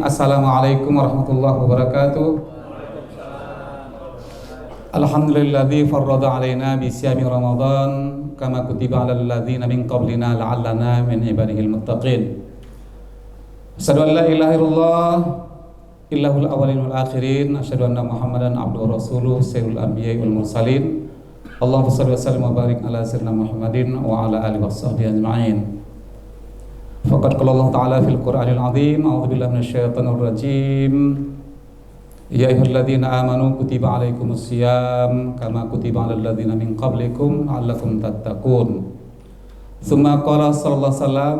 Assalamualaikum warahmatullahi wabarakatuh. Alhamdulilladzi farrada alaina bi siyami Ramadan kama kutiba alal ladzina min qablina la'allana min ibadihil muttaqin. Asyhadu an la ilaha illallah illahul awwalin wal akhirin. Asyhadu anna Muhammadan abduhu wa rasuluh sayyidul anbiya'i wal mursalin. Allahumma shalli wa sallim wa barik ala sayyidina Muhammadin wa ala alihi washabbihi ajma'in. Faqad qala Allah Ta'ala fil Qur'anil 'azim, a'udzu billahi minasyaitonir rajim. Ya ayyuhalladzina amanu kutiba 'alaikumus syiyam kama kutiba 'alal ladzina min qablikum la'allakum tattaqun. Tsumma qala sallallahu alaihi wasallam,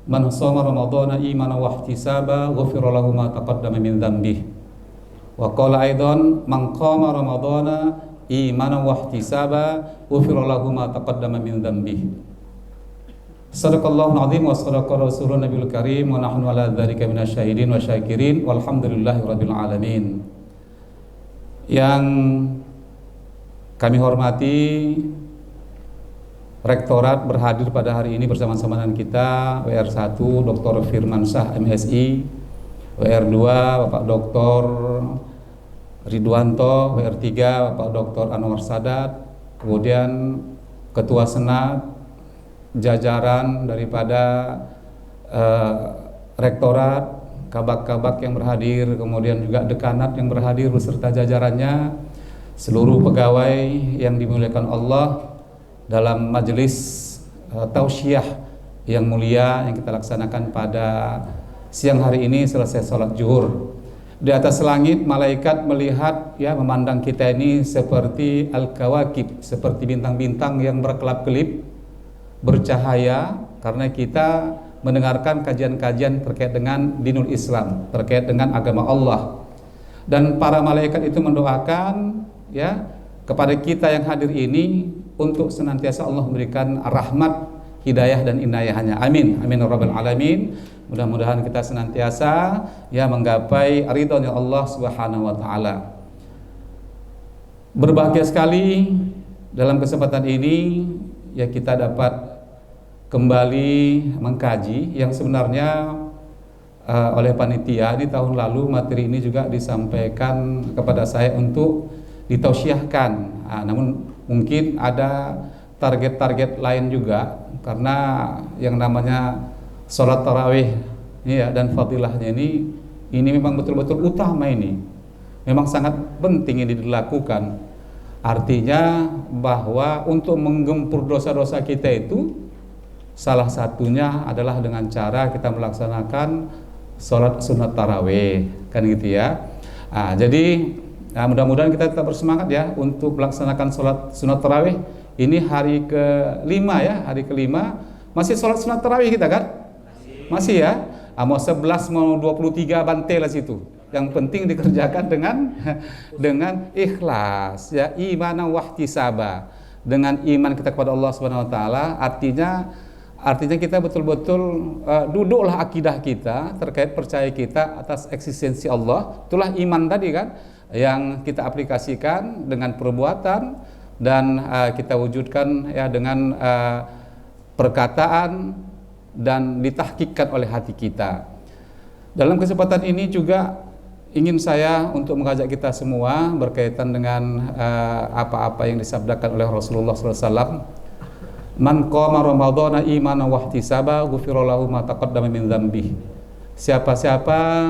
man shoma ramadhana imanan wa ihtisaba ghufira lahu ma taqaddama min dhanbihi. Wa qala aidan man qama ramadhana imanan wa ihtisaba ghufira lahu ma taqaddama min dhanbihi. Sadaqallahul azim wa sadaqa rasulun nabiyul karim wa nahnu ala dzalika minasyahidin wa syakirin walhamdulillahirabbil alamin. Yang kami hormati, Rektorat berhadir pada hari ini bersama-sama dengan kita, WR1 Dr. Firmansyah MSI, WR2 Bapak Dr. Ridwanto, WR3 Bapak Dr. Anwar Sadat, kemudian Ketua Senat, jajaran daripada rektorat, kabak-kabak yang berhadir, kemudian juga dekanat yang berhadir beserta jajarannya, seluruh pegawai yang dimuliakan Allah dalam majelis tausiah yang mulia yang kita laksanakan pada siang hari ini selesai sholat zuhur. Di atas langit malaikat melihat, ya, memandang kita ini seperti al-kawakib, seperti bintang-bintang yang berkelap-kelip, bercahaya, karena kita mendengarkan kajian-kajian terkait dengan dinul Islam, terkait dengan agama Allah. Dan para malaikat itu mendoakan, ya, kepada kita yang hadir ini untuk senantiasa Allah memberikan rahmat, hidayah dan inayahnya. Amin, amin ya rabbal alamin. Mudah-mudahan kita senantiasa, ya, menggapai ridhonya Allah Subhanahu wa taala. Berbahagia sekali dalam kesempatan ini, ya, kita dapat kembali mengkaji yang sebenarnya oleh panitia di tahun lalu materi ini juga disampaikan kepada saya untuk ditausiahkan. Namun mungkin ada target-target lain juga, karena yang namanya sholat tarawih, ya, dan fadilahnya ini memang betul-betul utama, ini memang sangat penting ini dilakukan. Artinya bahwa untuk menggempur dosa-dosa kita itu salah satunya adalah dengan cara kita melaksanakan sholat sunat tarawih, kan gitu ya. Jadi mudah-mudahan kita tetap bersemangat, ya, untuk melaksanakan sholat sunat tarawih. Ini hari kelima, ya, hari kelima masih sholat sunat tarawih kita, kan? Masih, ya. Mau 11 mau 23 bantai lah situ. Yang penting dikerjakan dengan ikhlas, ya, imanan wahtisaba, dengan iman kita kepada Allah Subhanahu wa taala. Artinya kita betul-betul duduklah akidah kita terkait percaya kita atas eksistensi Allah. Itulah iman tadi, kan, yang kita aplikasikan dengan perbuatan dan kita wujudkan, ya, dengan perkataan dan ditahqiqkan oleh hati kita. Dalam kesempatan ini juga ingin saya untuk mengajak kita semua berkaitan dengan apa-apa yang disabdakan oleh Rasulullah SAW. Man qama ramadhana imanan wa ihtisaba ghufira lahu ma taqaddama min dzambihi. Siapa-siapa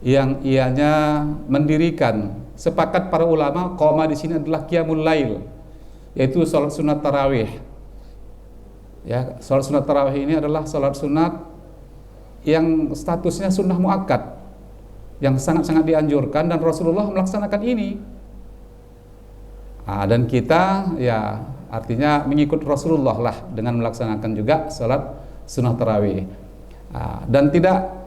yang ianya mendirikan, sepakat para ulama, qama di sini adalah qiyamul lail, yaitu salat sunat tarawih. Ya, salat sunat tarawih ini adalah salat sunat yang statusnya sunnah muakkad, yang sangat-sangat dianjurkan, dan Rasulullah melaksanakan ini. Dan kita, ya, artinya mengikut Rasulullah lah dengan melaksanakan juga salat sunnah tarawih, dan tidak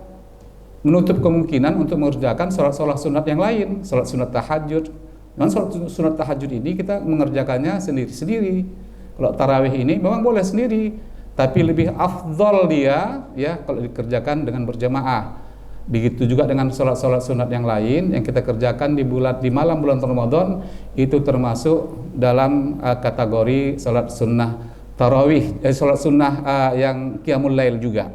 menutup kemungkinan untuk mengerjakan salat-salat sunat yang lain, salat sunat tahajud. Dan salat sunat tahajud ini kita mengerjakannya sendiri-sendiri. Kalau tarawih ini memang boleh sendiri, tapi lebih afdol dia, ya, kalau dikerjakan dengan berjamaah. Begitu juga dengan salat-salat sunat yang lain yang kita kerjakan di malam bulan Ramadan, itu termasuk dalam kategori salat sunnah tarawih, salat sunnah yang qiyamul lail juga.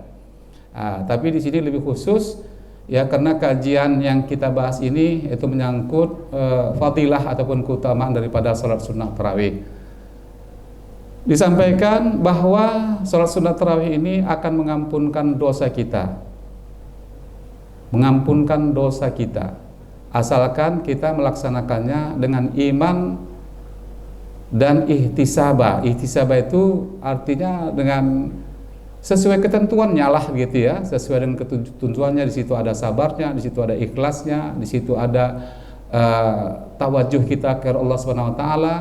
Tapi di sini lebih khusus Ya, karena kajian yang kita bahas ini itu menyangkut fadilah ataupun keutamaan daripada salat sunnah tarawih. Disampaikan bahwa salat sunnah tarawih ini akan mengampunkan dosa kita. Mengampunkan dosa kita. Asalkan kita melaksanakannya dengan iman dan ihtisaba. Ihtisaba itu artinya dengan sesuai ketentuannya lah gitu ya, sesuai dengan ketentuannya. Di situ ada sabarnya, di situ ada ikhlasnya, di situ ada tawajuh kita ke Allah Subhanahu wa taala,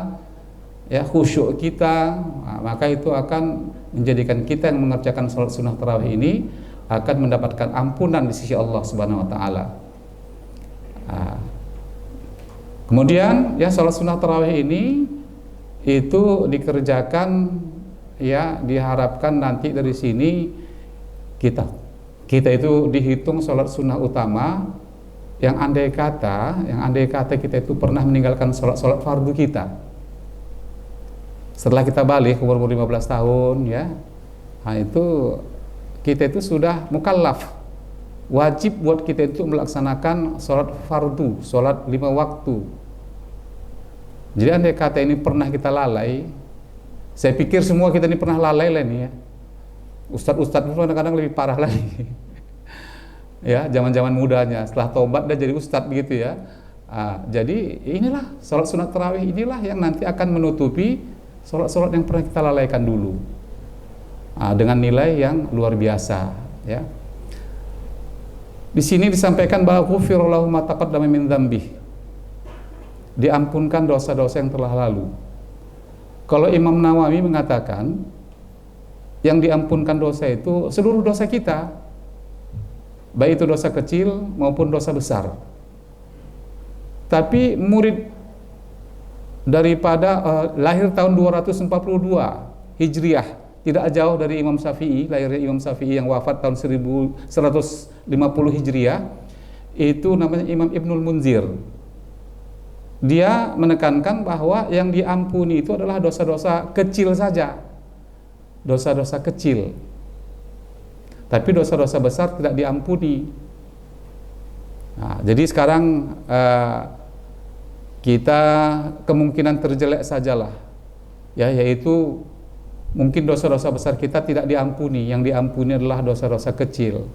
ya, khusyuk kita. Nah, maka itu akan menjadikan kita yang mengerjakan salat sunnah tarawih ini akan mendapatkan ampunan di sisi Allah Subhanahu wa taala. Nah, kemudian ya, salat sunnah tarawih ini itu dikerjakan, ya, diharapkan nanti dari sini kita itu dihitung sholat sunnah utama yang andai kata kita itu pernah meninggalkan sholat fardu kita setelah kita balik umur 15 tahun, ya, nah itu kita itu sudah mukallaf, wajib buat kita itu melaksanakan sholat fardu, sholat 5 waktu. Jadi andai kata ini pernah kita lalai, saya pikir semua kita ini pernah lalai lah ini ya. Ustadz itu kadang-kadang lebih parah lagi. Ya, zaman-zaman mudanya, setelah tobat dia jadi ustadz begitu ya. Jadi inilah sholat sunat tarawih, inilah yang nanti akan menutupi sholat-sholat yang pernah kita lalaikan dulu. Dengan nilai yang luar biasa, ya. Di sini disampaikan bahwa ghufira lahu ma taqaddama min dzambih. Diampunkan dosa-dosa yang telah lalu. Kalau Imam Nawawi mengatakan yang diampunkan dosa itu seluruh dosa kita, baik itu dosa kecil maupun dosa besar. Tapi murid daripada lahir tahun 242 Hijriah, tidak jauh dari Imam Syafi'i, lahirnya Imam Syafi'i yang wafat tahun 1150 Hijriah, itu namanya Imam Ibnul Munzir. Dia menekankan bahwa yang diampuni itu adalah dosa-dosa kecil saja, dosa-dosa kecil, tapi dosa-dosa besar tidak diampuni. Nah, jadi sekarang kita kemungkinan terjelek sajalah, ya, yaitu mungkin dosa-dosa besar kita tidak diampuni, yang diampuni adalah dosa-dosa kecil.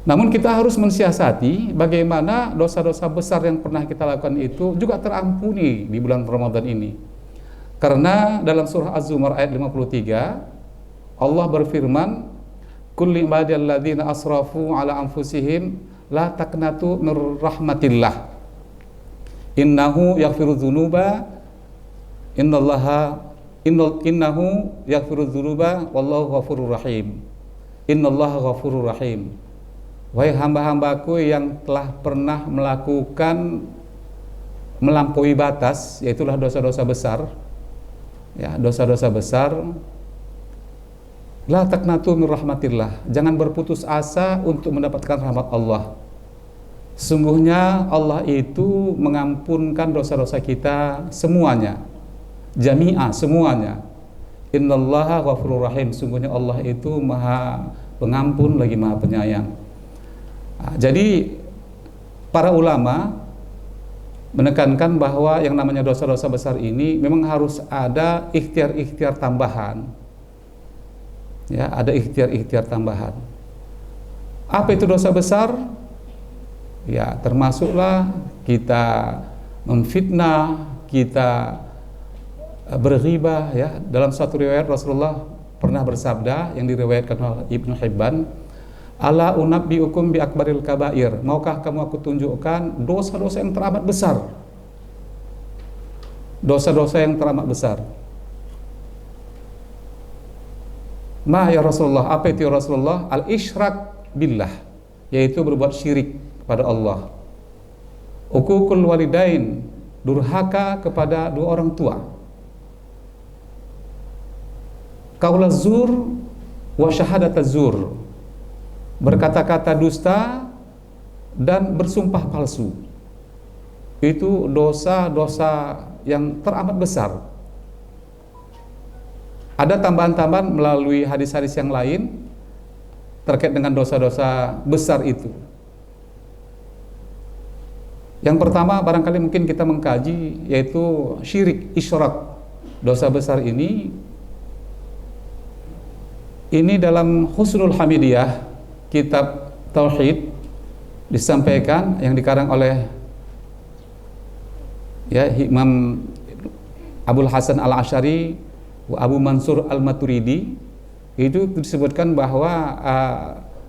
Namun kita harus mensiasati bagaimana dosa-dosa besar yang pernah kita lakukan itu juga terampuni di bulan Ramadan ini. Karena dalam surah Az-Zumar ayat 53 Allah berfirman, "Qul lil ibadilladzina asrafu ala anfusihim la taqnatu mir rahmatillah. Innahu yaghfiru dzunuba innahu yaghfiru dzunuba wallahu ghafurur rahim. Innallaha ghafurur rahim." Wahai hamba-hambaku yang telah pernah melampaui batas, yaitulah dosa-dosa besar, ya, dosa-dosa besar, la taqnatu min rahmatillah, jangan berputus asa untuk mendapatkan rahmat Allah. Sungguhnya Allah itu mengampunkan dosa-dosa kita semuanya, jami'a, semuanya. Innallaha ghafurur rahim, sungguhnya Allah itu maha pengampun lagi maha penyayang. Jadi para ulama menekankan bahwa yang namanya dosa-dosa besar ini memang harus ada ikhtiar-ikhtiar tambahan, ya, ada ikhtiar-ikhtiar tambahan. Apa itu dosa besar? Ya, termasuklah kita memfitnah, kita berghibah, ya. Dalam suatu riwayat Rasulullah pernah bersabda yang diriwayatkan oleh Ibnu Hibban, "Ala unabbiukum bi akbaril kabair." Maukah kamu aku tunjukkan dosa-dosa yang teramat besar? Dosa-dosa yang teramat besar. Ma ya Rasulullah, apa itu ya Rasulullah? Al-isyrak billah, yaitu berbuat syirik pada Allah. Uququl walidain, durhaka kepada dua orang tua. Qaulaz zur wa syahadataz zur, berkata-kata dusta dan bersumpah palsu. Itu dosa-dosa yang teramat besar. Ada tambahan-tambahan melalui hadis-hadis yang lain terkait dengan dosa-dosa besar itu. Yang pertama barangkali mungkin kita mengkaji yaitu syirik, isyrak. Dosa besar ini dalam Husnul Hamidiyah, kitab tauhid, disampaikan yang dikarang oleh Imam Abul Hasan Al-Asy'ari wa Abu Mansur Al-Maturidi. Itu disebutkan bahwa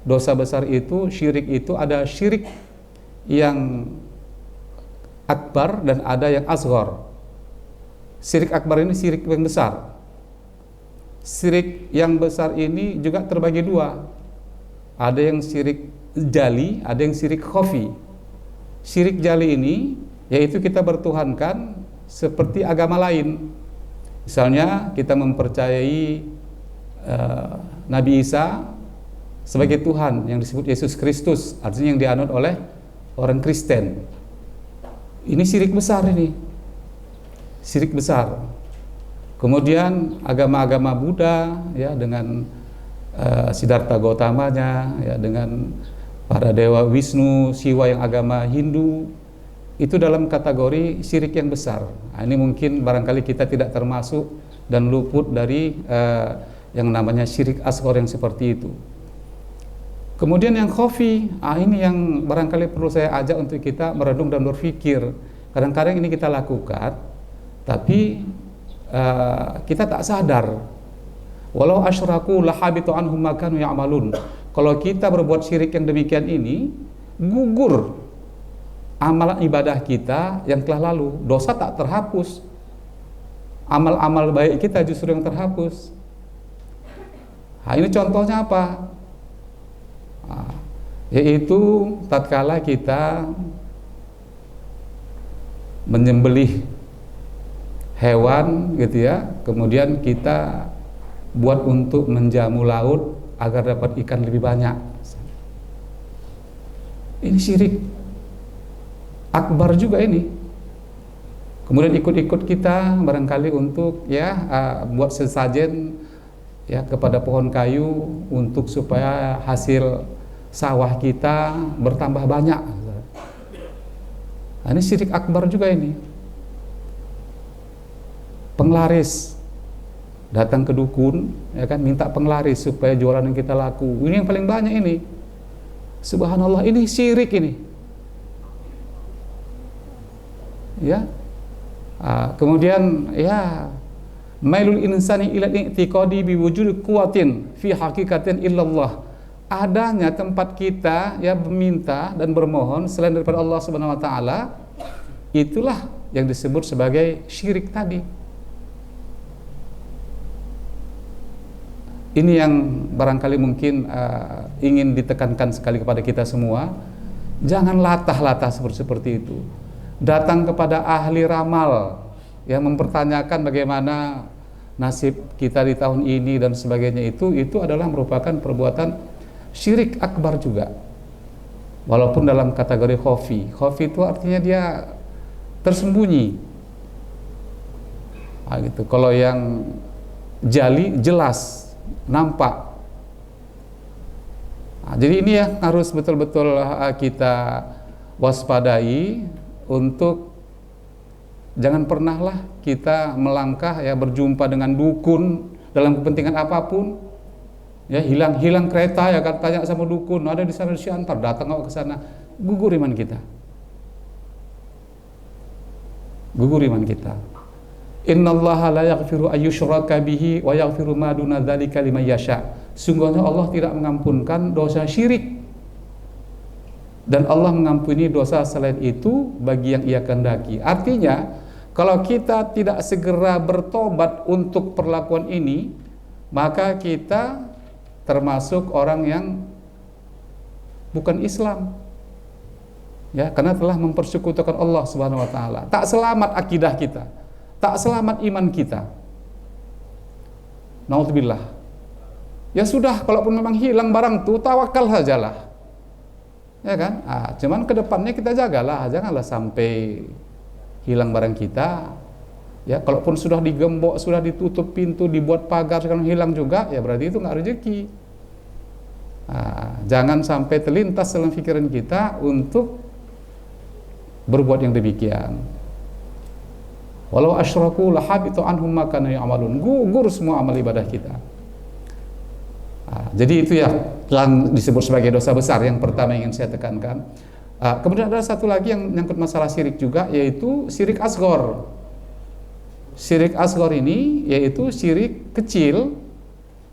dosa besar itu, syirik itu ada syirik yang akbar dan ada yang asghar. Syirik akbar ini syirik yang besar. Syirik yang besar ini juga terbagi dua. Ada yang syirik jali, ada yang syirik khafi. Syirik jali ini yaitu kita bertuhankan seperti agama lain. Misalnya kita mempercayai Nabi Isa sebagai Tuhan yang disebut Yesus Kristus, artinya yang dianut oleh orang Kristen. Ini syirik besar ini. Syirik besar. Kemudian agama-agama Buddha ya dengan Siddhartha Gautamanya ya dengan para dewa Wisnu, Siwa yang agama Hindu, itu dalam kategori syirik yang besar. Nah, ini mungkin barangkali kita tidak termasuk dan luput dari yang namanya syirik asghar yang seperti itu. Kemudian yang khafi, ini yang barangkali perlu saya ajak untuk kita merenung dan berpikir. Kadang-kadang ini kita lakukan, tapi kita tak sadar. Walau asyraku lahabitu anhum ma kanu ya'malun. Kalau kita berbuat syirik yang demikian ini, gugur amalan ibadah kita yang telah lalu. Dosa tak terhapus. Amal-amal baik kita justru yang terhapus. Nah, ini contohnya apa? Yaitu tatkala kita menyembelih hewan gitu ya, kemudian kita buat untuk menjamu laut agar dapat ikan lebih banyak. Ini syirik akbar juga ini. Kemudian ikut-ikut kita barangkali untuk buat sesajen ya kepada pohon kayu untuk supaya hasil sawah kita bertambah banyak. Nah, ini syirik akbar juga ini. Penglaris datang ke dukun ya kan, minta penglaris supaya jualan yang kita laku. Ini yang paling banyak ini. Subhanallah, ini syirik ini. Ya. Kemudian ya mailul insani ila i'tiqadi bi wujudi quwwatin fi haqiqatin illallah. Adanya tempat kita ya meminta dan bermohon selain daripada Allah Subhanahu wa taala, itulah yang disebut sebagai syirik tadi. Ini yang barangkali mungkin ingin ditekankan sekali kepada kita semua. Jangan latah-latah seperti itu. Datang kepada ahli ramal yang mempertanyakan bagaimana nasib kita di tahun ini dan sebagainya, itu adalah merupakan perbuatan syirik akbar juga, walaupun dalam kategori khafi. Khafi itu artinya dia tersembunyi. Gitu. Kalau yang jali jelas, nampak. Jadi ini yang harus betul-betul kita waspadai untuk jangan pernahlah kita melangkah ya berjumpa dengan dukun dalam kepentingan apapun. Ya hilang kereta ya kan, tanya sama dukun, ada di sana Siantar, datang ke sana, gugur iman kita. Gugur iman kita. Innallaha la yaghfiru ayyushraka bihi wa yaghfiru ma duna dzalika liman yasha. Sungguhnya Allah tidak mengampunkan dosa syirik, dan Allah mengampuni dosa selain itu bagi yang Ia kehendaki. Artinya, kalau kita tidak segera bertobat untuk perlakuan ini, maka kita termasuk orang yang bukan Islam. Ya, karena telah mempersekutukan Allah Subhanahu wa taala. Tak selamat akidah kita, tak selamat iman kita. Naudzubillah. Ya sudah, kalaupun memang hilang barang itu, tawakal sajalah. Ya kan? Cuman ke depannya kita jagalah, janganlah sampai hilang barang kita. Ya, kalaupun sudah digembok, sudah ditutup pintu, dibuat pagar, sekarang hilang juga, ya berarti itu nggak rezeki. Jangan sampai terlintas dalam pikiran kita untuk berbuat yang demikian. Walau asyraku lahabitu anhum ma kanu ya'malun. Gugur semua amal ibadah kita. Jadi itu ya yang disebut sebagai dosa besar yang pertama yang ingin saya tekankan. Kemudian ada satu lagi yang menyangkut masalah syirik juga, yaitu syirik asghar. Syirik asghar ini yaitu syirik kecil,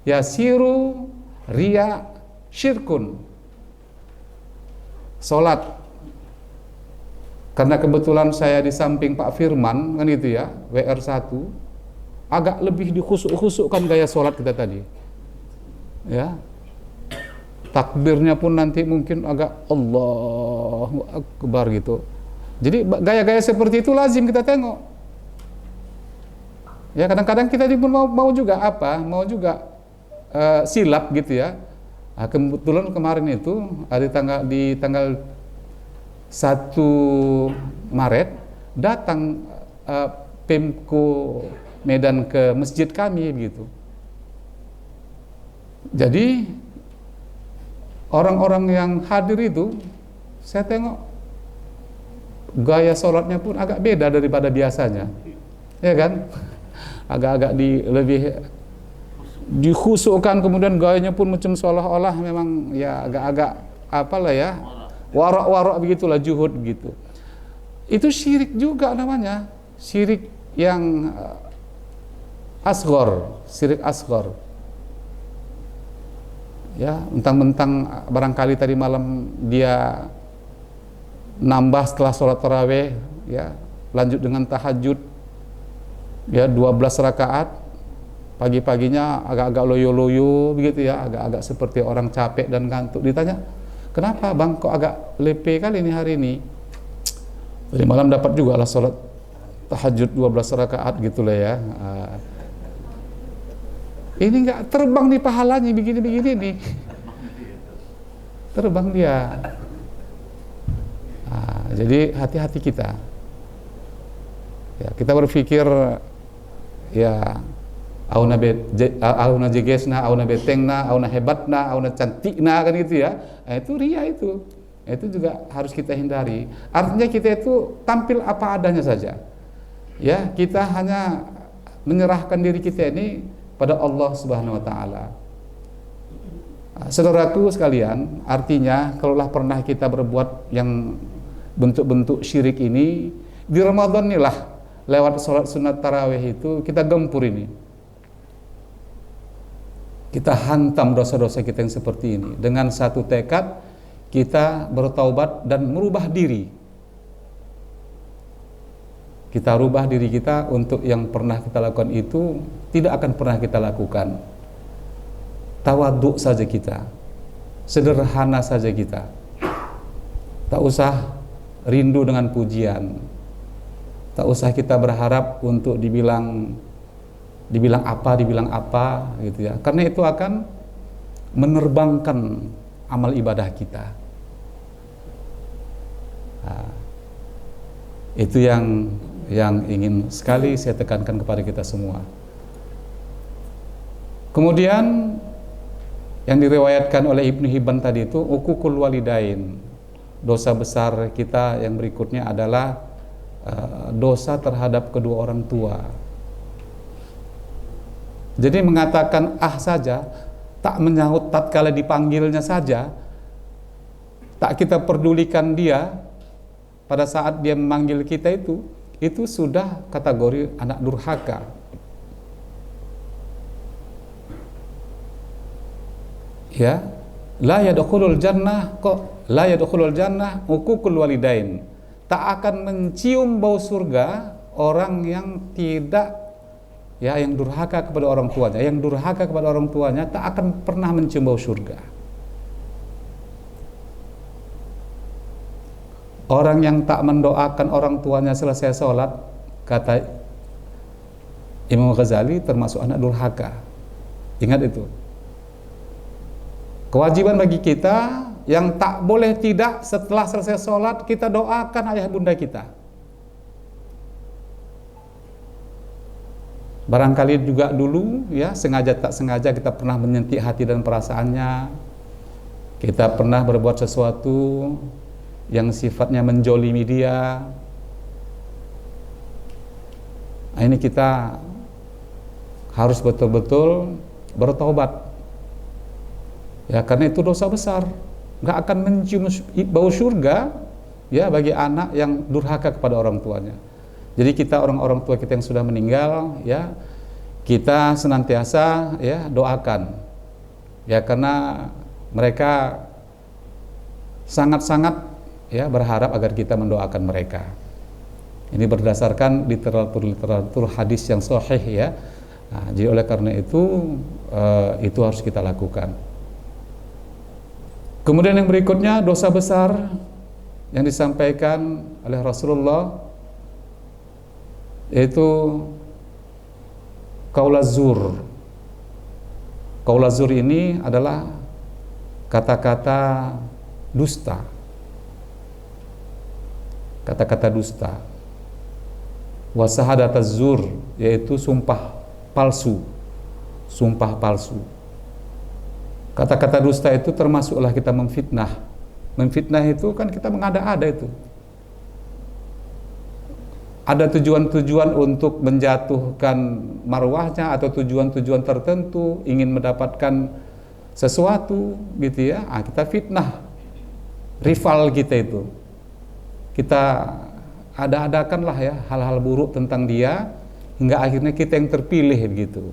yasiru riya syirkun. Salat. Karena kebetulan saya di samping Pak Firman kan itu ya, WR1, agak lebih dikhusuk-khusukkan gaya sholat kita tadi. Ya. Takbirnya pun nanti mungkin agak Allahu Akbar gitu. Jadi gaya-gaya seperti itu lazim kita tengok. Ya, kadang-kadang kita pun mau juga apa? Mau juga silap gitu ya. Kebetulan kemarin itu di tanggal 1 Maret datang Pemko Medan ke masjid kami begitu. Jadi orang-orang yang hadir itu saya tengok gaya sholatnya pun agak beda daripada biasanya, ya kan? Agak-agak lebih dikhusukkan, kemudian gayanya pun macam seolah-olah memang ya agak-agak apalah ya, warak-warak begitulah, juhud gitu. Itu syirik juga namanya, syirik yang asghar, syirik asghar. Ya, mentang-mentang barangkali tadi malam dia nambah setelah sholat tarawih, ya, lanjut dengan tahajud, ya 12 rakaat, pagi-paginya agak-agak loyo-loyo begitu ya, agak-agak seperti orang capek dan ngantuk. Ditanya, kenapa bang kok agak lepe kali ini hari ini? Tadi malam dapat juga lah sholat tahajud 12 rakaat gitulah ya. Ini enggak terbang nih pahalanya begini-begini nih. Terbang dia. Jadi hati-hati kita. Ya, kita berpikir ya auna jegesna, auna betengna, auna hebatna, auna cantikna kan gitu ya. Itu ria itu. Itu juga harus kita hindari. Artinya kita itu tampil apa adanya saja. Ya, kita hanya menyerahkan diri kita ini pada Allah Subhanahu wa taala. Saudaraku sekalian, artinya kalaulah pernah kita berbuat yang bentuk-bentuk syirik ini di Ramadan inilah, lewat sholat sunat tarawih itu kita gempur ini. Kita hantam dosa-dosa kita yang seperti ini dengan satu tekad kita bertaubat dan merubah diri. Kita rubah diri kita untuk yang pernah kita lakukan itu tidak akan pernah kita lakukan. Tawaduk saja kita, sederhana saja kita. Tak usah rindu dengan pujian. Tak usah kita berharap untuk dibilang apa gitu ya. Karena itu akan menerbangkan amal ibadah kita. Itu yang ingin sekali saya tekankan kepada kita semua. Kemudian yang diriwayatkan oleh Ibnu Hibban tadi itu uququl walidain. Dosa besar kita yang berikutnya adalah dosa terhadap kedua orang tua. Jadi mengatakan saja, tak menyahut tatkala dipanggilnya saja, tak kita pedulikan dia pada saat dia memanggil kita itu sudah kategori anak durhaka. Ya, la yadkhulul jannah uququl walidain. Tak akan mencium bau surga orang yang tidak yang durhaka kepada orang tuanya. Yang durhaka kepada orang tuanya tak akan pernah mencium bau surga. Orang yang tak mendoakan orang tuanya selesai sholat, kata Imam Ghazali, termasuk anak durhaka. Ingat itu. Kewajiban bagi kita yang tak boleh tidak setelah selesai sholat kita doakan ayah bunda kita. Barangkali juga dulu ya, sengaja tak sengaja kita pernah menyentuh hati dan perasaannya. Kita pernah berbuat sesuatu yang sifatnya menjolimi dia. Nah, ini kita harus betul-betul bertobat. Ya, karena itu dosa besar. Nggak akan mencium bau surga ya bagi anak yang durhaka kepada orang tuanya. Jadi kita orang tua kita yang sudah meninggal ya, kita senantiasa ya doakan. Ya, karena mereka sangat-sangat ya berharap agar kita mendoakan mereka. Ini berdasarkan literatur hadis yang sahih ya. Nah, jadi oleh karena itu harus kita lakukan. Kemudian yang berikutnya, dosa besar yang disampaikan oleh Rasulullah yaitu qaulazur. Qaulazur ini adalah kata-kata dusta. Kata-kata dusta. Wa syahadatazur, yaitu sumpah palsu. Sumpah palsu. Kata-kata dusta itu termasuklah kita memfitnah. Memfitnah itu kan kita mengada-ada itu. Ada tujuan-tujuan untuk menjatuhkan marwahnya atau tujuan-tujuan tertentu, ingin mendapatkan sesuatu gitu ya. Kita fitnah rival kita itu. Kita ada-adakanlah ya hal-hal buruk tentang dia hingga akhirnya kita yang terpilih gitu.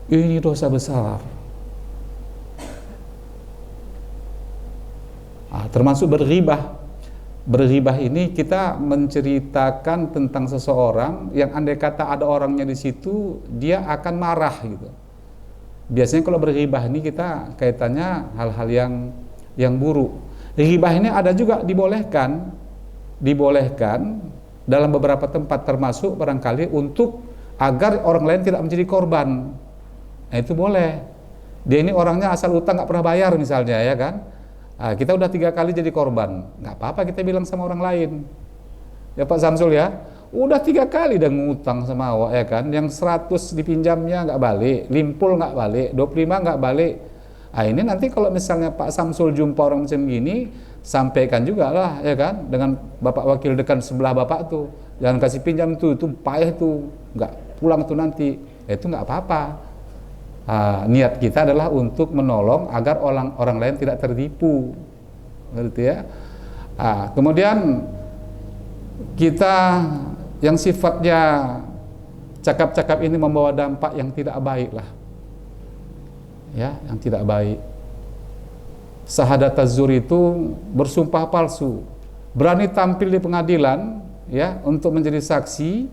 Ini dosa besar. Termasuk berghibah. Berghibah ini kita menceritakan tentang seseorang yang andai kata ada orangnya di situ, dia akan marah gitu. Biasanya kalau berghibah ini kita kaitannya hal-hal yang buruk. Ghibah ini ada juga dibolehkan dalam beberapa tempat, termasuk barangkali untuk agar orang lain tidak menjadi korban. Nah, itu boleh. Dia ini orangnya asal utang nggak pernah bayar misalnya ya kan. Kita udah 3 kali jadi korban, nggak apa-apa kita bilang sama orang lain. Ya Pak Samsul ya, udah 3 kali dan ngutang sama awak ya kan, yang 100 dipinjamnya nggak balik, limpul nggak balik, 25 nggak balik. Ini nanti kalau misalnya Pak Samsul jumpa orang macam gini, sampaikan juga lah ya kan, dengan Bapak Wakil Dekan sebelah Bapak tuh, jangan kasih pinjam tuh, itu payah tuh, nggak pulang tuh nanti. Itu nggak apa-apa. Niat kita adalah untuk menolong agar orang lain tidak tertipu, gitu ya. Kemudian kita yang sifatnya cakap-cakap ini membawa dampak yang tidak baik lah, ya, yang tidak baik. Syahadatazur itu bersumpah palsu, berani tampil di pengadilan, ya, untuk menjadi saksi,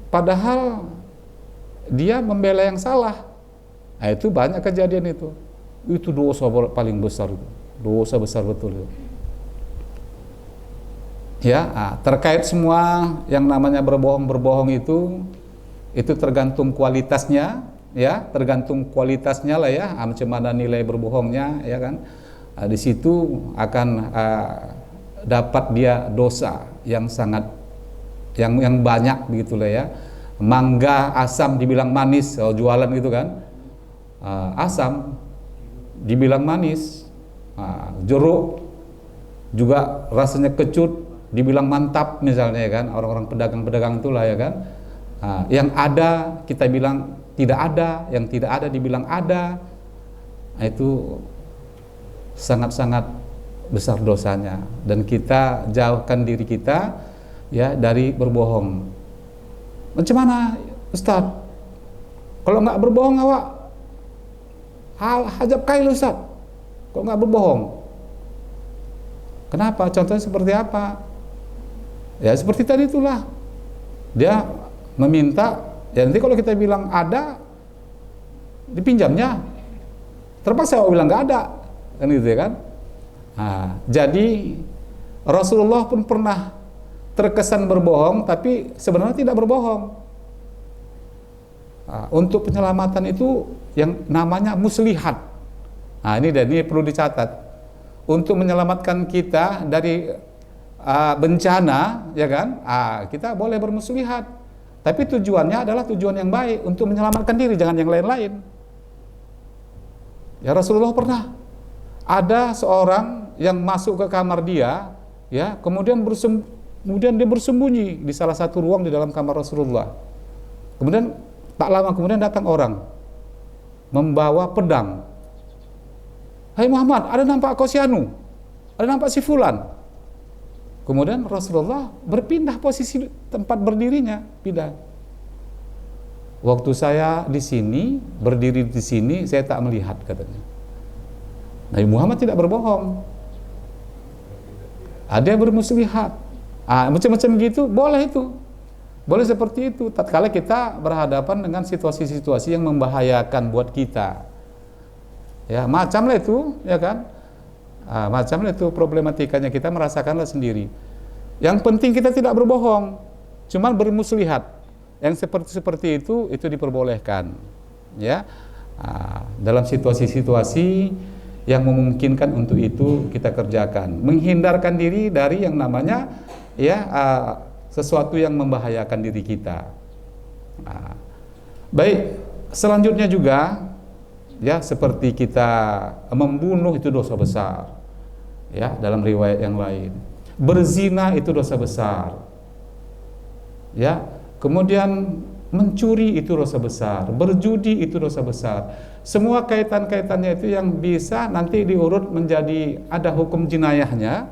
padahal dia membela yang salah. Itu banyak kejadian itu. Itu dosa paling besar itu. Dosa besar betul itu. Ya, terkait semua yang namanya berbohong itu tergantung kualitasnya, ya, tergantung kualitasnya lah ya, macam mana nilai berbohongnya, ya kan. Di situ akan dapat dia dosa yang sangat yang banyak begitulah ya. Mangga asam dibilang manis, jualan gitu kan. Asam dibilang manis, jeruk juga rasanya kecut dibilang mantap misalnya ya kan, orang-orang pedagang-pedagang itulah ya kan. Yang ada kita bilang tidak ada, yang tidak ada dibilang ada. Itu sangat-sangat besar dosanya, dan kita jauhkan diri kita ya dari berbohong. Macam mana Ustaz? Kalau nggak berbohong awak hajab kail Ustaz, kok nggak berbohong? Kenapa? Contohnya seperti apa? Ya seperti tadi itulah, dia meminta, ya nanti kalau kita bilang ada, dipinjamnya, terpaksa aku bilang nggak ada, kan gitu ya kan? Jadi Rasulullah pun pernah terkesan berbohong, tapi sebenarnya tidak berbohong. Untuk penyelamatan itu yang namanya muslihat. Ini perlu dicatat. Untuk menyelamatkan kita dari bencana, ya kan? Kita boleh bermuslihat. Tapi tujuannya adalah tujuan yang baik untuk menyelamatkan diri, jangan yang lain-lain. Ya Rasulullah pernah ada seorang yang masuk ke kamar dia, ya, kemudian dia bersembunyi di salah satu ruang di dalam kamar Rasulullah. Kemudian tak lama kemudian datang orang membawa pedang. Hai Muhammad, ada nampak kau si Anu? Ada nampak si Fulan? Kemudian Rasulullah berpindah posisi tempat berdirinya, pindah. Waktu saya di sini, berdiri di sini, saya tak melihat, katanya. Nabi Muhammad tidak berbohong. Ada yang bermuslihat. Macam-macam gitu, boleh itu. Boleh seperti itu. Tatkala kita berhadapan dengan situasi-situasi yang membahayakan buat kita. Ya, macamlah itu, ya kan? Macamlah itu problematikanya, kita merasakanlah sendiri. Yang penting kita tidak berbohong, cuman bermuslihat. Yang seperti itu diperbolehkan, ya. Dalam situasi-situasi yang memungkinkan untuk itu kita kerjakan, menghindarkan diri dari yang namanya sesuatu yang membahayakan diri kita. Baik, selanjutnya juga, ya, seperti kita membunuh itu dosa besar, ya, dalam riwayat yang lain. Berzina itu dosa besar, ya. Kemudian mencuri itu dosa besar, berjudi itu dosa besar. Semua kaitan-kaitannya itu yang bisa nanti diurut menjadi ada hukum jinayahnya,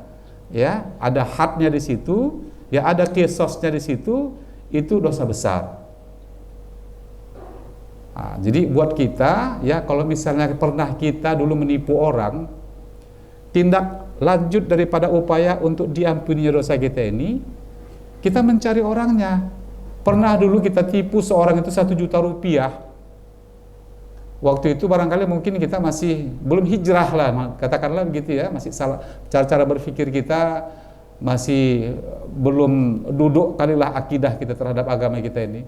ya, ada hadnya di situ, ya, ada qisasnya di situ, itu dosa besar. Jadi buat kita, ya, kalau misalnya pernah kita dulu menipu orang, tindak lanjut daripada upaya untuk diampuninya dosa kita ini, kita mencari orangnya. Pernah dulu kita tipu seorang itu 1 juta rupiah. Waktu itu barangkali mungkin kita masih belum hijrah lah, katakanlah begitu, ya, masih salah, cara-cara berpikir kita masih belum duduk kalilah akidah kita terhadap agama kita ini.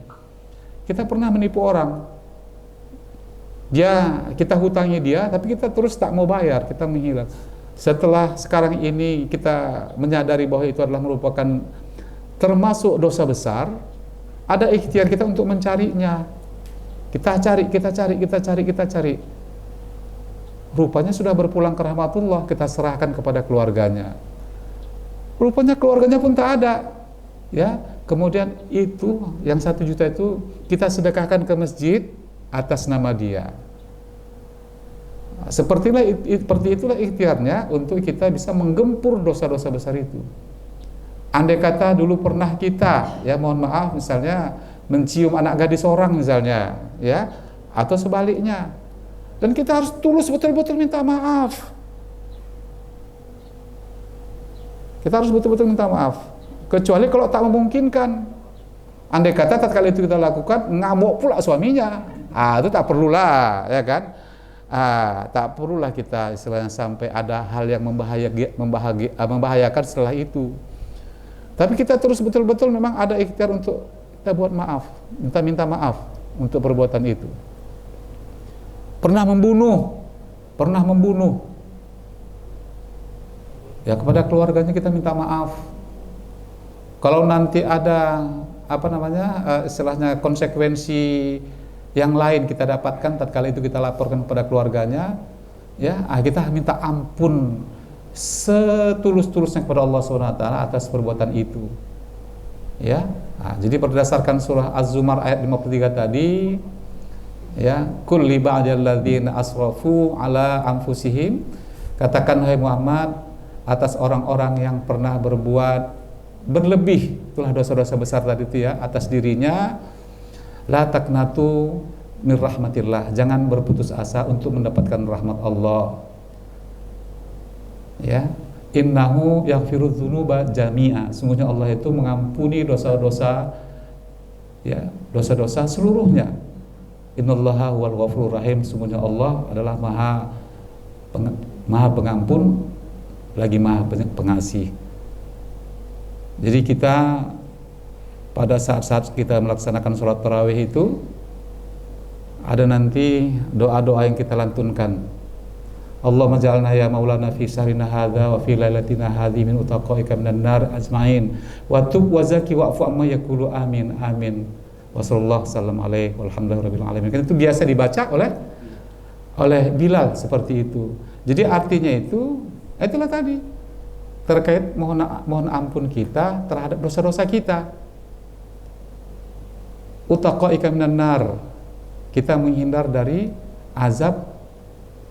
Kita pernah menipu orang. Kita hutangi dia, tapi kita terus tak mau bayar, kita menghilang. Setelah sekarang ini kita menyadari bahwa itu adalah merupakan termasuk dosa besar, ada ikhtiar kita untuk mencarinya. Kita cari. Rupanya sudah berpulang ke rahmatullah, kita serahkan kepada keluarganya. Rupanya keluarganya pun tak ada, ya. Kemudian itu yang 1 juta itu kita sedekahkan ke masjid atas nama dia. Seperti itulah ikhtiarnya untuk kita bisa menggempur dosa-dosa besar itu. Andai kata dulu pernah kita, ya, mohon maaf, misalnya mencium anak gadis orang misalnya, ya, atau sebaliknya, dan kita harus tulus betul-betul minta maaf. Kita harus betul-betul minta maaf. Kecuali kalau tak memungkinkan. Andai kata tatkala itu kita lakukan ngamuk pula suaminya, itu tak perlulah, ya kan? Tak perlulah kita istilahnya sampai ada hal yang membahayakan setelah itu. Tapi kita terus betul-betul memang ada ikhtiar untuk kita buat maaf, minta maaf untuk perbuatan itu. Pernah membunuh, ya, kepada keluarganya kita minta maaf. Kalau nanti ada istilahnya konsekuensi yang lain kita dapatkan tatkala itu kita laporkan kepada keluarganya, ya, kita minta ampun setulus-tulusnya kepada Allah SWT atas perbuatan itu, ya. Jadi berdasarkan surah Az-Zumar ayat 53 tadi, ya, kulli ba'dal ladzina asrafu ala anfusihim, katakan hai Muhammad atas orang-orang yang pernah berbuat berlebih, itulah dosa-dosa besar tadi itu, ya, atas dirinya, la taqnatu mir rahmatillah, jangan berputus asa untuk mendapatkan rahmat Allah, ya. Innahu yaghfirudz dzunuba jami'a, sungguhnya Allah itu mengampuni dosa-dosa, ya, dosa-dosa seluruhnya. Innallaha huwal ghafurur rahim, sungguhnya Allah adalah maha pengampun lagi maha pengasih. Jadi kita pada saat-saat kita melaksanakan sholat tarawih itu ada nanti doa-doa yang kita lantunkan. Allahumma ja'alna ya maulana fi syahrina hadza wa fi lailatina hadhi min utaqaika minan nar ajmain wa tub wa zaki wa'fu amma yaqulu amin amin wa sallallahu sallam alaihi walhamdulillahirabbil alamin. Kan itu biasa dibaca oleh Bilal seperti itu. Jadi artinya itu Itulah tadi terkait mohon ampun kita terhadap dosa-dosa kita. Utaqaika minan nar, kita menghindar dari azab,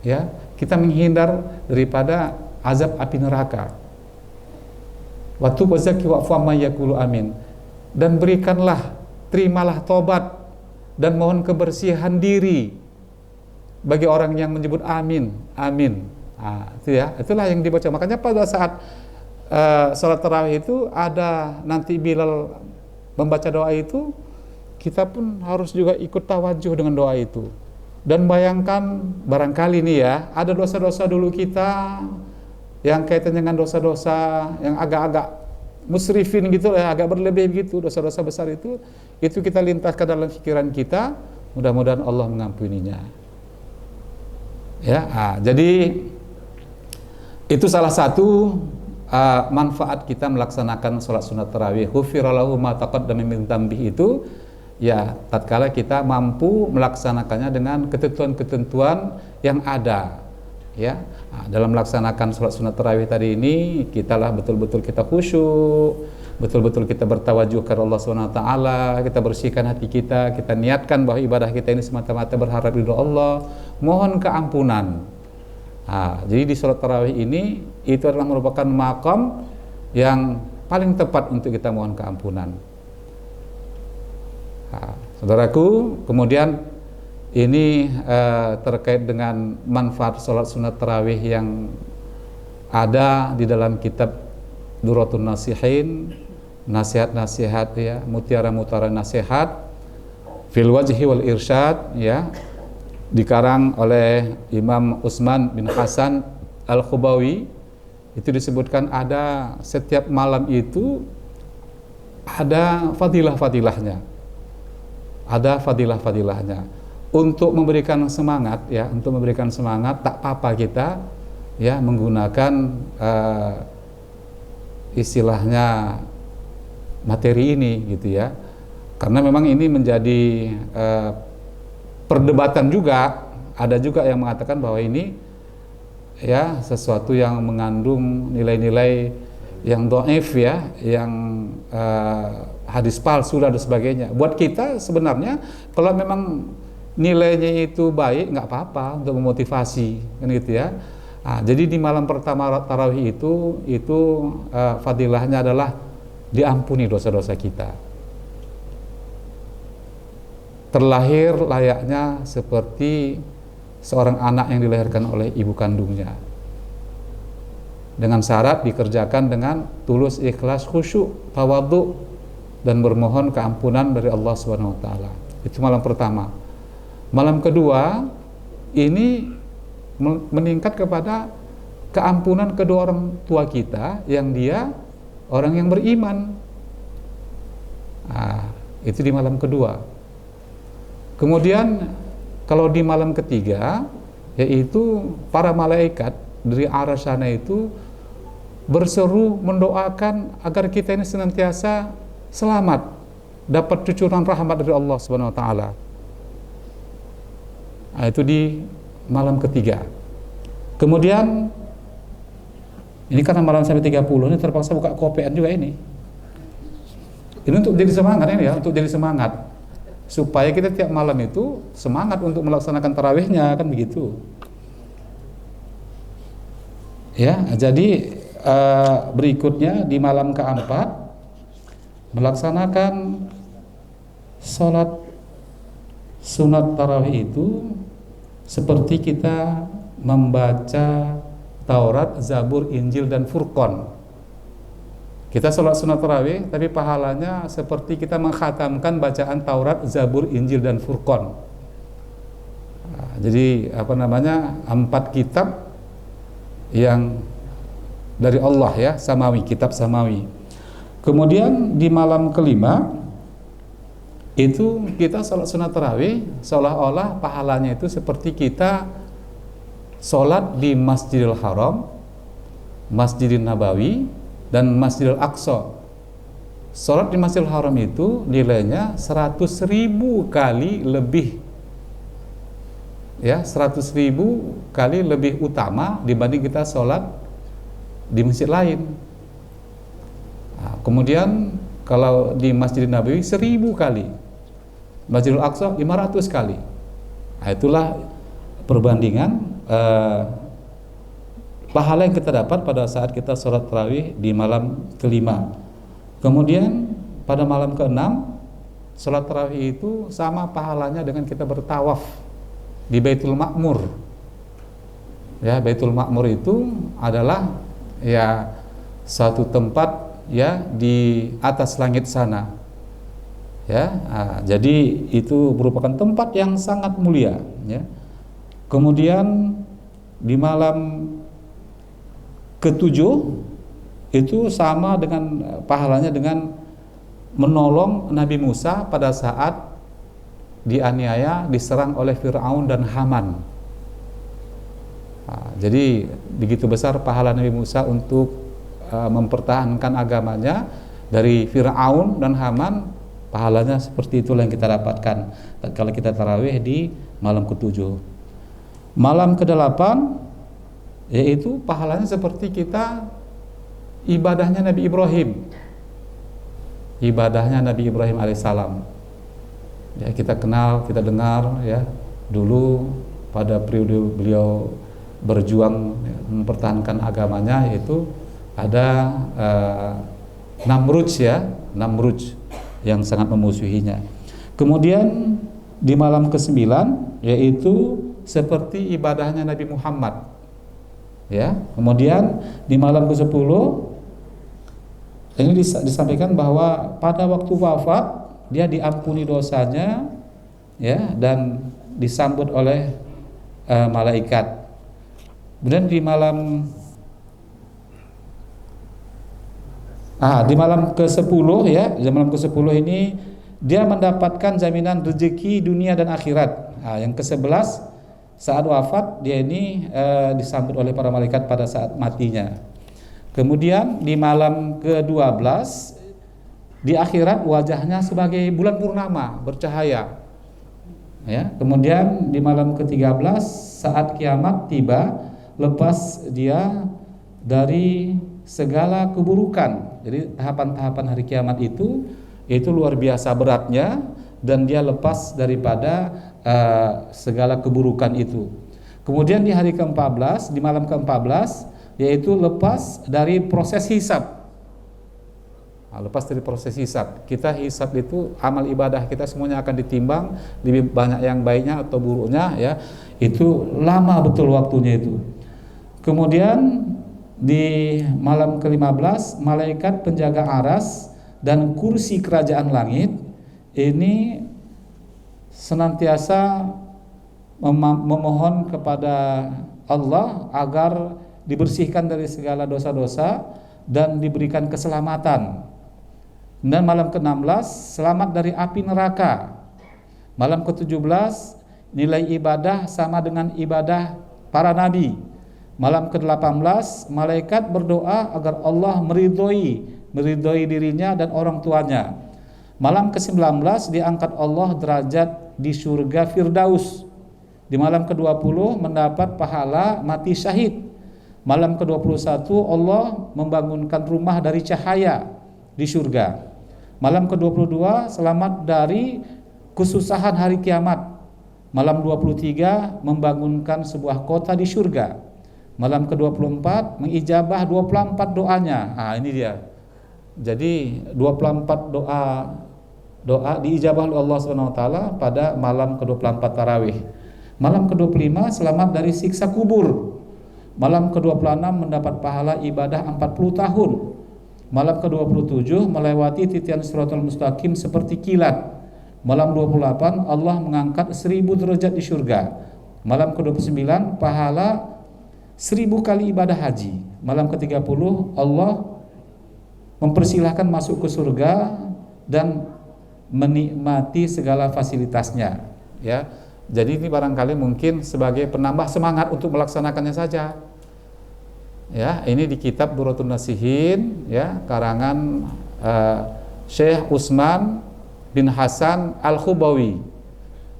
ya, kita menghindar daripada azab api neraka. Wa tub wazaki wa'fu amma yaqulu amin, dan berikanlah, terimalah tobat dan mohon kebersihan diri bagi orang yang menyebut amin, amin. Itu ya, itulah yang dibaca. Makanya pada saat salat tarawih itu ada nanti Bilal membaca doa itu, kita pun harus juga ikut tawajuh dengan doa itu. Dan bayangkan, barangkali nih ya, ada dosa-dosa dulu kita yang kaitannya dengan dosa-dosa yang agak-agak musrifin gitu ya, agak berlebih gitu, dosa-dosa besar itu kita lintaskan dalam pikiran kita, mudah-mudahan Allah mengampuninya. Ya, jadi itu salah satu manfaat kita melaksanakan sholat sunat tarawih. Ghufira lahu ma taqaddama min dzambihi itu, ya, tatkala kita mampu melaksanakannya dengan ketentuan-ketentuan yang ada, ya. Dalam melaksanakan sholat sunat tarawih tadi ini, kita lah betul-betul kita khusyuk, betul-betul kita bertawajuh kepada Allah SWT, kita bersihkan hati kita niatkan bahwa ibadah kita ini semata-mata berharap ridho Allah, mohon keampunan. Jadi di sholat tarawih ini, itu adalah merupakan maqam yang paling tepat untuk kita mohon keampunan. Saudaraku, kemudian ini terkait dengan manfaat sholat sunat tarawih yang ada di dalam kitab Duratun Nasihin, nasihat-nasihat, ya, mutiara-mutiara nasihat fil wajhi wal irsyad, ya, dikarang oleh Imam Utsman bin Hasan Al-Khubawi. Itu disebutkan ada setiap malam itu ada fadilah-fadilahnya, ada fadilah-fadilahnya, untuk memberikan semangat, ya, untuk memberikan semangat. Tak apa kita, ya, menggunakan istilahnya materi ini gitu ya, karena memang ini menjadi perdebatan juga. Ada juga yang mengatakan bahwa ini, ya, sesuatu yang mengandung nilai-nilai yang dhaif, ya, yang hadis palsu dan sebagainya. Buat kita sebenarnya kalau memang nilainya itu baik, nggak apa-apa untuk memotivasi, kan gitu ya. Jadi di malam pertama tarawih itu fadilahnya adalah diampuni dosa-dosa kita. Terlahir layaknya seperti seorang anak yang dilahirkan oleh ibu kandungnya, dengan syarat dikerjakan dengan tulus, ikhlas, khusyuk, tawadhu, dan bermohon keampunan dari Allah Subhanahu wa taala. Itu malam pertama. Malam kedua ini meningkat kepada keampunan kedua orang tua kita yang dia orang yang beriman. Itu di malam kedua. Kemudian kalau di malam ketiga, yaitu para malaikat dari arah sana itu berseru mendoakan agar kita ini senantiasa selamat, dapat cucuran rahmat dari Allah Subhanahu wa taala. Itu di malam ketiga. Kemudian ini karena malam sampai 30 ini terpaksa buka kopian juga ini. Ini untuk jadi semangat ini, ya, untuk jadi semangat, supaya kita tiap malam itu semangat untuk melaksanakan tarawihnya, kan begitu. Ya, jadi berikutnya di malam keempat melaksanakan sholat sunat tarawih itu seperti kita membaca Taurat, Zabur, Injil, dan Furqan. Kita sholat sunat tarawih, tapi pahalanya seperti kita mengkhatamkan bacaan Taurat, Zabur, Injil, dan Furqan. Jadi 4 kitab yang dari Allah, ya, samawi, kitab samawi. Kemudian di malam kelima itu kita sholat sunat tarawih, seolah-olah pahalanya itu seperti kita sholat di Masjidil Haram, Masjidil Nabawi, dan Masjidil Aqsa. Sholat di Masjidil Haram itu nilainya 100.000 kali lebih, ya, 100.000 kali lebih utama dibanding kita sholat di masjid lain. Nah, kemudian kalau di Masjid Nabawi 1000 kali, Masjidil Aqsa 500 kali. Nah, itulah perbandingan pahala yang kita dapat pada saat kita sholat tarawih di malam kelima. Kemudian pada malam keenam, sholat tarawih itu sama pahalanya dengan kita bertawaf di Baitul Ma'mur. Ya, Baitul Ma'mur itu adalah ya satu tempat ya di atas langit sana. Ya, jadi itu merupakan tempat yang sangat mulia. Ya. Kemudian di malam ketujuh itu sama dengan pahalanya dengan menolong Nabi Musa pada saat dianiaya, diserang oleh Fir'aun dan Haman. Nah, jadi begitu besar pahala Nabi Musa untuk mempertahankan agamanya dari Fir'aun dan Haman. Pahalanya seperti itulah yang kita dapatkan kalau kita tarawih di malam ketujuh. Malam kedelapan yaitu pahalanya seperti kita ibadahnya Nabi Ibrahim. Ibadahnya Nabi Ibrahim alaihissalam. Ya, kita kenal, kita dengar ya dulu pada periode beliau berjuang mempertahankan agamanya, yaitu ada Namrud yang sangat memusuhinya. Kemudian di malam ke-9 yaitu seperti ibadahnya Nabi Muhammad. Ya, kemudian di malam ke-10 ini disampaikan bahwa pada waktu wafat dia diampuni dosanya ya dan disambut oleh malaikat. Kemudian di malam ke-10 ya, di malam ke-10 ini dia mendapatkan jaminan rezeki dunia dan akhirat. Nah, yang ke-11 saat wafat dia ini disambut oleh para malaikat pada saat matinya. Kemudian di malam ke-12 di akhirat wajahnya sebagai bulan purnama bercahaya. Ya, kemudian di malam ke-13 saat kiamat tiba, lepas dia dari segala keburukan. Jadi tahapan-tahapan hari kiamat itu luar biasa beratnya dan dia lepas daripada segala keburukan itu. Kemudian di hari ke-14, di malam ke-14 yaitu lepas dari proses hisab. Lepas dari proses hisab. Kita hisab itu amal ibadah kita semuanya akan ditimbang, lebih banyak yang baiknya atau buruknya ya. Itu lama betul waktunya itu. Kemudian di malam ke-15 malaikat penjaga aras dan kursi kerajaan langit ini senantiasa memohon kepada Allah agar dibersihkan dari segala dosa-dosa dan diberikan keselamatan. Dan malam ke-16 selamat dari api neraka. Malam ke-17 nilai ibadah sama dengan ibadah para nabi. Malam ke-18 malaikat berdoa agar Allah meridhoi dirinya dan orang tuanya. Malam ke-19 diangkat Allah derajat di surga Firdaus. Di malam ke-20 mendapat pahala mati syahid. Malam ke-21 Allah membangunkan rumah dari cahaya di surga. Malam ke-22 selamat dari kesusahan hari kiamat. Malam 23 membangunkan sebuah kota di surga. Malam ke-24 mengijabah 24 doanya. Ini dia. Jadi 24 doa diijabah oleh Allah SWT pada malam ke-24 tarawih. Malam ke-25 selamat dari siksa kubur. Malam ke-26 mendapat pahala ibadah 40 tahun. Malam ke-27 melewati titian Shiratal Mustaqim seperti kilat. Malam 28 Allah mengangkat 1000 derajat di surga. Malam ke-29 pahala 1000 kali ibadah haji. Malam ke-30 Allah mempersilahkan masuk ke surga dan menikmati segala fasilitasnya. Ya, jadi ini barangkali mungkin sebagai penambah semangat untuk melaksanakannya saja. Ya, ini di kitab Durratun Nasihin ya, karangan Syekh Utsman bin Hasan Al-Khubawi.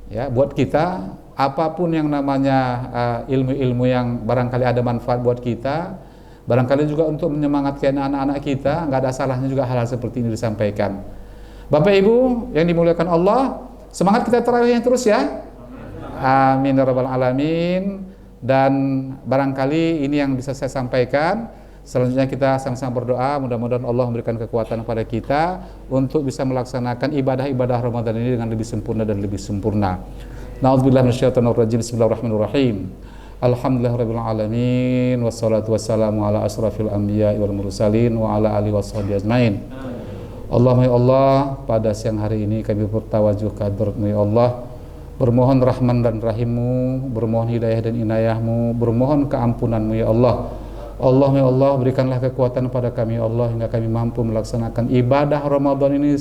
Ya, buat kita apapun yang namanya ilmu-ilmu yang barangkali ada manfaat buat kita, Barangkali juga untuk menyemangatkan anak-anak kita, nggak ada salahnya juga hal-hal seperti ini disampaikan. Bapak Ibu yang dimuliakan Allah, semangat kita tarawih terus ya. Amin ya rabbal alamin. Dan barangkali ini yang bisa saya sampaikan. Selanjutnya kita sama-sama berdoa, mudah-mudahan Allah memberikan kekuatan kepada kita untuk bisa melaksanakan ibadah-ibadah Ramadan ini dengan lebih sempurna dan lebih sempurna. Na'udzubillahi minasyaitonirrajim. Bismillahirrahmanirrahim. Alhamdulillahirabbil alamin, wassalatu wassalamu ala asrafil anbiya'i wal mursalin wa ala alihi washabihi ajmain. Allahumma ya Allah, pada siang hari ini kami bertawajuh ke hadratmu ya Allah, bermohon rahman dan rahimmu, bermohon hidayah dan inayahmu, bermohon keampunanmu ya Allah. Allahumma ya Allah, berikanlah kekuatan pada kami ya Allah, hingga kami mampu melaksanakan ibadah Ramadan ini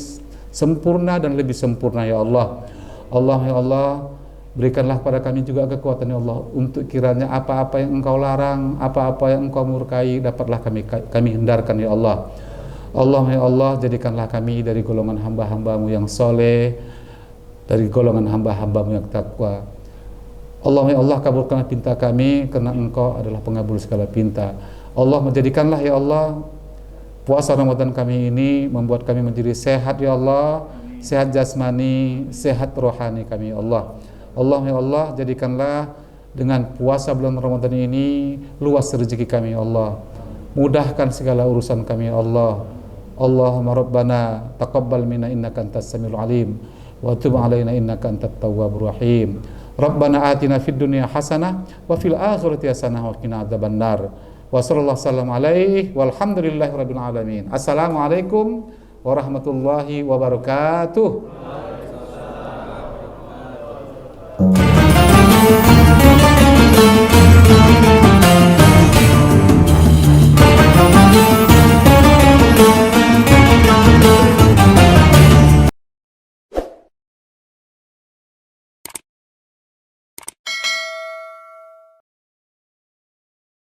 sempurna dan lebih sempurna ya Allah. Allahumma ya Allah, berikanlah pada kami juga kekuatan ya Allah, untuk kiranya apa-apa yang Engkau larang, apa-apa yang Engkau murkai, dapatlah kami hindarkan ya Allah. Allahumma ya Allah, jadikanlah kami dari golongan hamba-hambamu yang soleh, dari golongan hamba-hambamu yang takwa. Allahumma ya Allah, kabulkanlah pinta kami, karena Engkau adalah pengabul segala pinta. Allah, menjadikanlah ya Allah puasa Ramadan kami ini membuat kami menjadi sehat ya Allah, sehat jasmani, sehat rohani kami ya Allah. Allahumma ya Allah, jadikanlah dengan puasa bulan Ramadan ini luas rezeki kami ya Allah, mudahkan segala urusan kami ya Allah. Allahumma rabbana taqabbal minna innaka antas samiul alim wa tub alaina innaka antat tawwabur rahim. Rabbana atina fid dunya hasanah wa fil akhirati hasanah wa qina adzabannar. Wa sallallahu sallam alaihi walhamdulillahi rabbil alamin. Assalamualaikum warahmatullahi wabarakatuh.